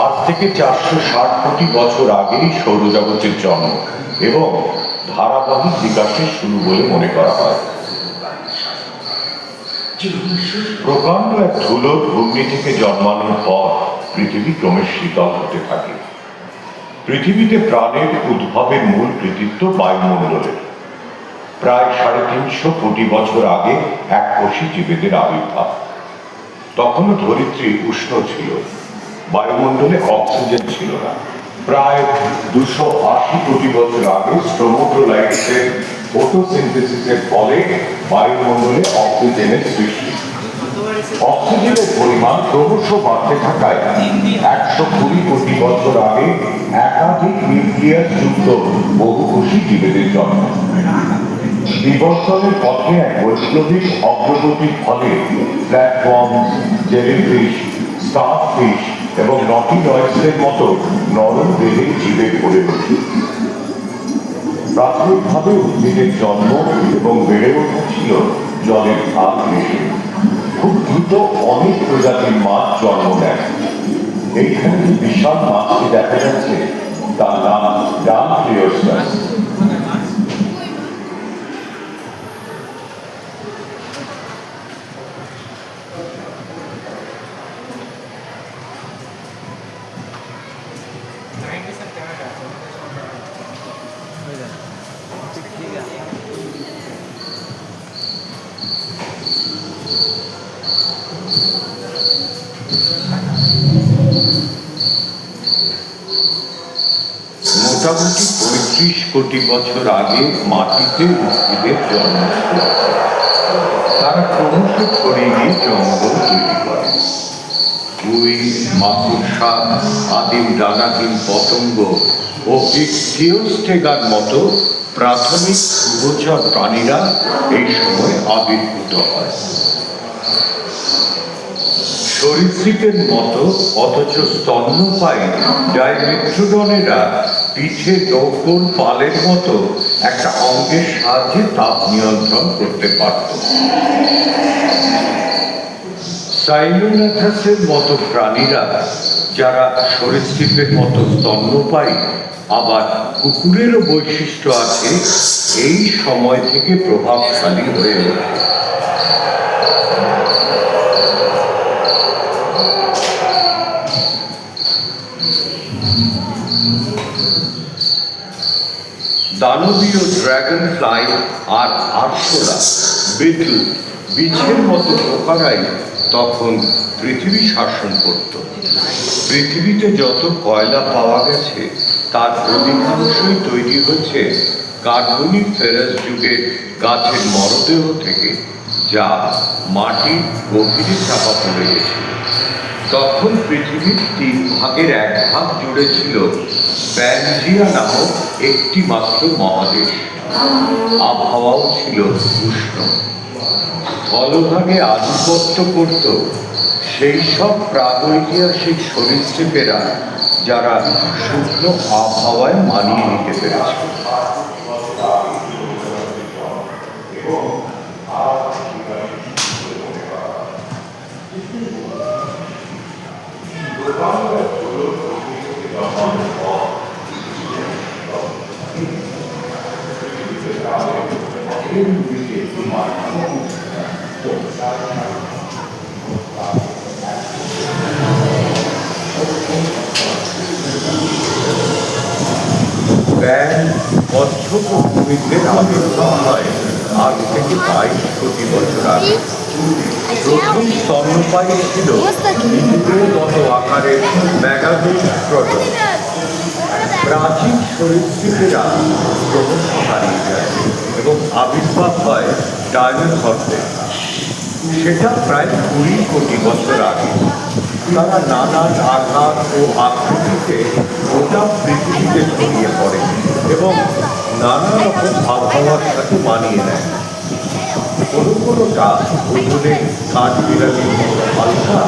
আজ থেকে 460 কোটি বছর আগেই সৌরজগতের জন্ম এবং ধারাবাহিক বিকাশের শুরু বলে মনে করা হয়। প্রকাণ্ড এক ধুলোর ঘূর্ণি থেকে জন্মানোর পর পৃথিবী ক্রমে শীতল হতে থাকে। পৃথিবীতে প্রাণের উদ্ভবের মূল কৃতিত্ব বায়ুমণ্ডলের। প্রায় 350 কোটি বছর আগে এককোষী জীবেদের আবির্ভাব। তখনও ধরিত্রী উষ্ণ ছিল, বায়ুমণ্ডলে অক্সিজেন ছিল না। প্রায় 280 কোটি বছর আগে স্ট্রোমোটোলাইটসের ফটোসিনথেসিসের ফলে বায়ুমণ্ডলে অক্সিজেনের সৃষ্টি। অক্সিজেনের পরিমাণ ক্রমশ বাড়তে থাকায় 120 কোটি বছর আগে একাধিক নিউক্লিয়াস যুক্ত বহুকোষী জীবেদের জন্ম। বিবর্তনের পথে এক বৈপ্লবিক অগ্রগতির ফলে প্ল্যাটফর্ম, জেলিফিশ, স্টারফিশ এবং নটিলয়েডসের মতো নরম দেহের জীবের গড়ে ওঠে। প্রাথমিকভাবে উদ্ভিদের জন্ম এবং বেড়ে ওঠা ছিল জলের ভাগ মিশে। খুব দ্রুত অনেক প্রজাতির মাছ জন্ম নেয়। এইখানে যে বিশাল মাছটি দেখা যাচ্ছে তার নাম ডানক্লিওস্টাস। মোটামুটি 35 কোটি বছর আগে মাটিতে উদ্ভিদের জন্ম ছিল। তারা ক্রমশ ছড়িয়ে গিয়ে জঙ্গল তৈরি করে। উই, মাকড়সা, আদিম ডানাহীন পতঙ্গ ও ইকথিওস্টেগার মতো প্রাথমিক উভচর প্রাণীরা এই সময় আবির্ভূত হয়। সরীসৃপের মতো অথচ স্তন্যপায়ী ডাইমেট্রোডনেরা পিঠে নৌকোর পালের মতো একটা অঙ্গের সাহায্যে তাপ নিয়ন্ত্রণ করতে পারত। সাইলোন্যাথাসের মতো প্রাণীরা, যারা সরীসৃপের মতো স্তন্যপায়ী, আবার কুকুরেরও বৈশিষ্ট্য আছে, এই সময় থেকে প্রভাবশালী হয়ে ওঠে। দানবীয় ড্রাগন ফ্লাই আর আরশোলা, বিটল, বিছের মতো পোকারাই তখন পৃথিবী শাসন করত। পৃথিবীতে যত কয়লা পাওয়া গেছে তার অধিকাংশই তৈরি হয়েছে কার্বনিফেরাস যুগের গাছের মরদেহ থেকে, যা মাটির গভীরে চাপা পড়ে গেছিল। তখন পৃথিবীর 3 ভাগের 1 ভাগ জুড়ে ছিল প্যানজিয়া নামক একটি মাত্র মহাদেশ। আবহাওয়াও ছিল উষ্ণ। স্থলভাগে আধিপত্য করত সেই সব প্রাগৈতিহাসিক সরীসৃপেরা, যারা শুকনো আবহাওয়ায় মানিয়ে নিতে পেরেছে। কচ্ছপ ও কুমিরদের আবির্ভাব হয় আজ থেকে 22 কোটি বছর আগে। প্রথম স্তন্যপায়ী ছিল ইঁদুরের মতো আকারের মেগালোস্ট্রোডন। প্রাচীন সরীসৃপেরা ক্রমশ হারিয়ে যায় এবং আবির্ভাব হয় ডাইনোসরদের। সেটা প্রায় 20 কোটি বছর আগে। তারা নানান আকার ও আকৃতিতে গোটা পৃথিবীতে ছড়িয়ে পড়ে এবং নানা রকম আবহাওয়ার সাথে মানিয়ে নেয়। কোনোটা ওজনে কাঠবিড়ালির মতো হালকা,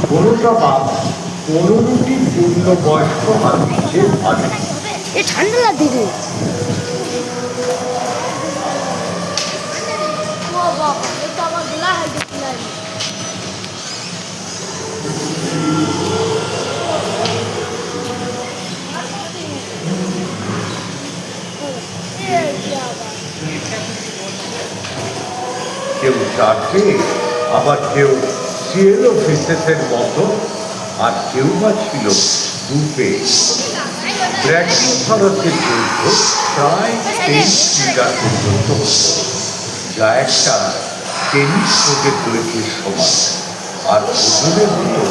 কোনোটা বা 15টি পূর্ণবয়স্ক হাতির চেয়ে ভারী। ঠান্ডা লাগে। কেউ চারটে, আবার কেউ সিএল অফিসের মতো, আর কেউ বা ছিল দুপে। ব্র্যাকিং খরচের যুদ্ধ প্রায় 23 মিটার পর্যন্ত হতো, যা একটা টেনিস কোর্টের দৈর্ঘ্যের সমান, আর ওজনের হতো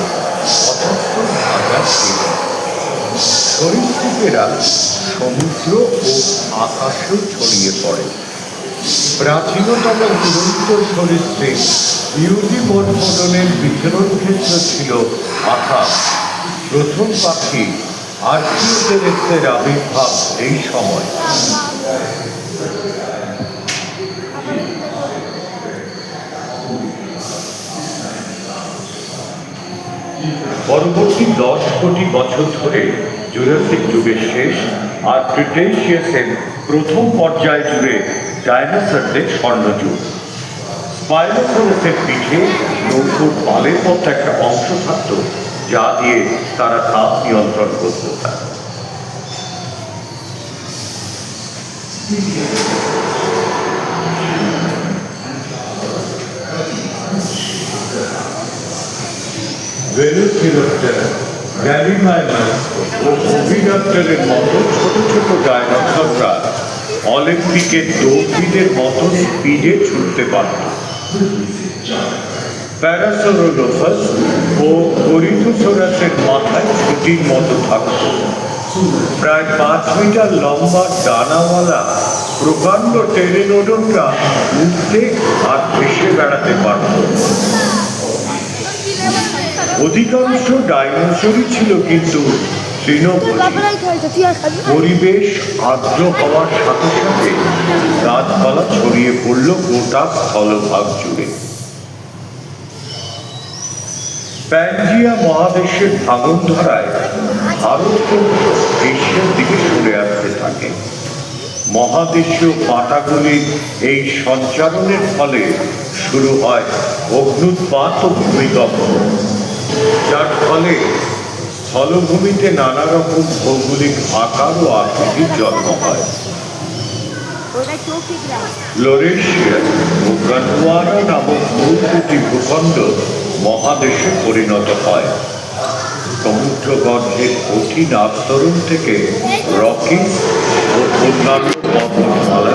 75,000 কেজি। সরীসৃপেরা সমুদ্র ও আকাশেও ছড়িয়ে পড়ে। প্রাচীনতম দুরন্ত সরীসৃপ ইউজি মনমোডনের বিচরণ ক্ষেত্র ছিল আকাশ। প্রথম পাখি আর্কিওটেরিক্সের আবির্ভাব এই সময়। পরবর্তী 10 কোটি বছর ধরে জুরাসিক যুগের শেষ আর ক্রিটেশিয়াসের প্রথম পর্যায় জুড়ে ডাইনোসরদের স্বর্ণযুগ। স্পাইনোসরাসের পিঠে নৌকোর পালের মতো একটা অংশ থাকত, যা দিয়ে তারা তাপ নিয়ন্ত্রণ করত। ভেলোসিরাপ্টর, গ্যালিমাইমাস ও ওভিরাপ্টরের মতো ছোট ছোট ডাইনোসররা অলিম্পিকের দৌড়বিদের মতো স্পিডে ছুটতে পারত। প্যারাসোরোলোফাস ও ওরিথোসোরাসের মাথায় ছুটির মতো থাকত। প্রায় 5 মিটার লম্বা ডানাওয়ালা প্রকাণ্ড টেরেনোডনরা উঠতে আর ভেসে বেড়াতে পারত। অধিকাংশ ডাইনোসরই ছিল কিন্তু তৃণভোজী। পরিবেশ আর্দ্র হওয়ার সাথে সাথে গাছপালা ছড়িয়ে পড়ল গোটা স্থলভাগ জুড়ে। প্যানজিয়া মহাদেশের ভাঙন ধরায় ভারত এশিয়ার দিকে সরে আসতে থাকে। মহাদেশীয় পাটাগুলির এই সঞ্চারণের ফলে শুরু হয় অগ্ন্যুৎপাত ও ভূমিকম্প, যার ফলে স্থলভূমিতে নানা রকম ভৌগোলিক আকার ও আকৃতির জন্ম হয়। ফ্লোরেশিয়া ও গন্ডোয়ানা নামক মূল দুটি ভূখণ্ড মহাদেশে পরিণত হয়। সমুদ্রগর্ভের কঠিন আস্তরণ থেকে রকি ও অন্যান্য পর্বতমালা